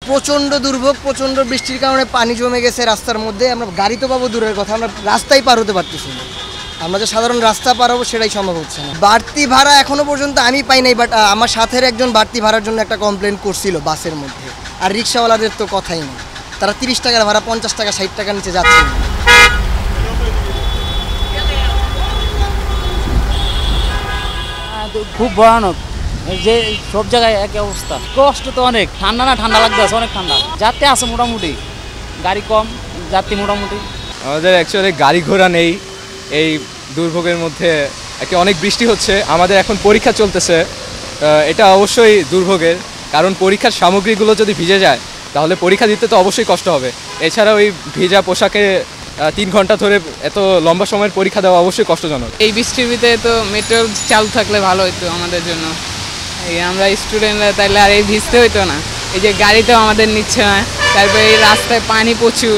প্রচণ্ড দুর্ভোগ, প্রচণ্ড বৃষ্টির কারণে পানি জমে গেছে রাস্তার মধ্যে। আমরা গাড়ি তো পাবো দূরের কথা, আমরা রাস্তাই পার হতে পারতেছি না। আমরা যে সাধারণ রাস্তা পার হবো সেটাই সম্ভব হচ্ছে না। বাড়তি ভাড়া এখনো পর্যন্ত আমি পাই নাই, বাট আমার সাথের একজন বাড়তি ভাড়ার জন্য একটা কমপ্লেন করছিল বাসের মধ্যে। আর রিক্সাওয়ালাদের তো কথাই নেই, তারা 30 টাকার ভাড়া 50 টাকা 60 টাকার নিচে যাচ্ছে না। খুব ভয়ানক, যে সব জায়গায় একই অবস্থা। কষ্ট তো অনেক, ঠান্ডা না ঠান্ডা লাগতেছে, অনেক ঠান্ডা। যাত্রী আছে মোটামুটি, গাড়ি কম, যাত্রী মোটামুটি। আমাদের অ্যাকচুয়ালি গাড়ি ঘোড়া নেই এই দুর্ভোগের মধ্যে। অনেক বৃষ্টি হচ্ছে, আমাদের এখন পরীক্ষা চলতেছে। এটা অবশ্যই দুর্ভোগের, কারণ পরীক্ষার সামগ্রীগুলো যদি ভিজে যায় তাহলে পরীক্ষা দিতে তো অবশ্যই কষ্ট হবে। এছাড়া ওই ভিজা পোশাকে 3 ঘন্টা ধরে এত লম্বা সময়ের পরীক্ষা দেওয়া অবশ্যই কষ্টজনক। এই বৃষ্টির ভিতরে তো মেট্রো চালু থাকলে ভালো হতো আমাদের জন্য। এই আমরা স্টুডেন্টরা তাইলে আর এই ভিজতে হইতো না। এই যে গাড়িতেও আমাদের নিচ্ছে না, তারপরে এই রাস্তায় পানি প্রচুর,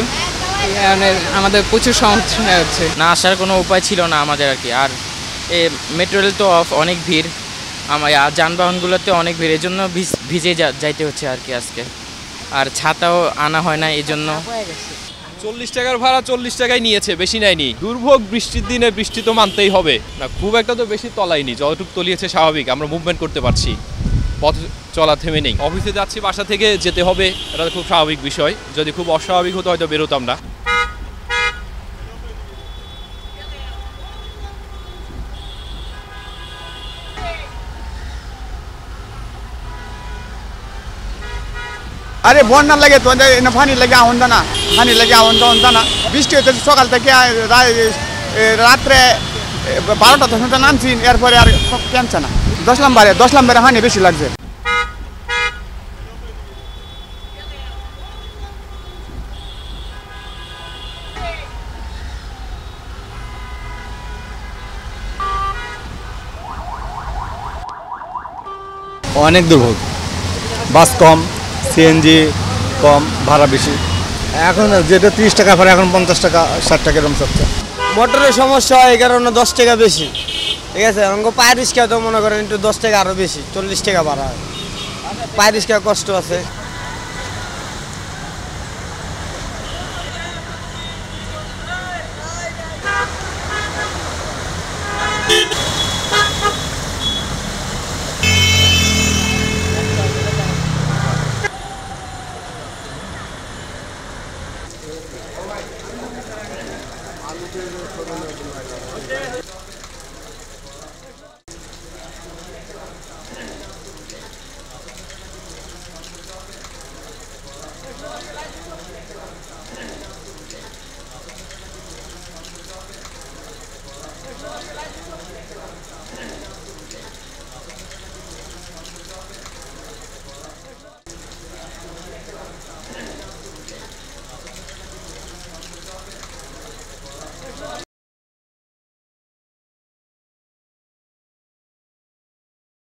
এই কারণে আমাদের প্রচুর সমস্যা হচ্ছে। না আসার কোনো উপায় ছিল না আমাদের আর কি। আর মেট্রো রেল তো অনেক ভিড়, আমার যানবাহনগুলোতে অনেক ভিড়, এই জন্য ভিজে যাইতে হচ্ছে আর কি আজকে। আর ছাতাও আনা হয় না এই জন্য। 40 টাকার ভাড়া 40 টাকায় নিয়েছে, বেশি নেয়নি। দুর্ভোগ, বৃষ্টির দিনে বৃষ্টি তো মানতেই হবে না। খুব একটা তো বেশি তলায়নি, যতটুকু তলিয়েছে স্বাভাবিক, আমরা মুভমেন্ট করতে পারছি, পথ চলা থেমে নেই। অফিসে যাচ্ছি, বাসা থেকে যেতে হবে, এটা খুব স্বাভাবিক বিষয়। যদি খুব অস্বাভাবিক হতো হয়তো বেরোতাম না। আরে বন্যা লাগে তো, পানি লাগে আহন্দা না, পানি লাগে আহন্দা না। বৃষ্টি হতে সকাল থেকে রাত্রে 12টা 10টা নামছি, এরপরে আর কেনছে না। 10 নম্বরে পানি বেশি লাগছে। অনেক দুর্ভোগ, বাস কম, সিএনজি কম, ভাড়া বেশি। এখন যেটা 30 টাকা ভাড়া এখন 50 টাকা 60 টাকা এরকম চলছে। মোটরের সমস্যা হয়, এই কারণে 10 টাকা বেশি, ঠিক আছে। আমাকে পায়ের রিক্সা তো মনে করেন একটু 10 টাকা আরও বেশি, 40 টাকা ভাড়া হয়। পায়ের রিক্সা কষ্ট আছে।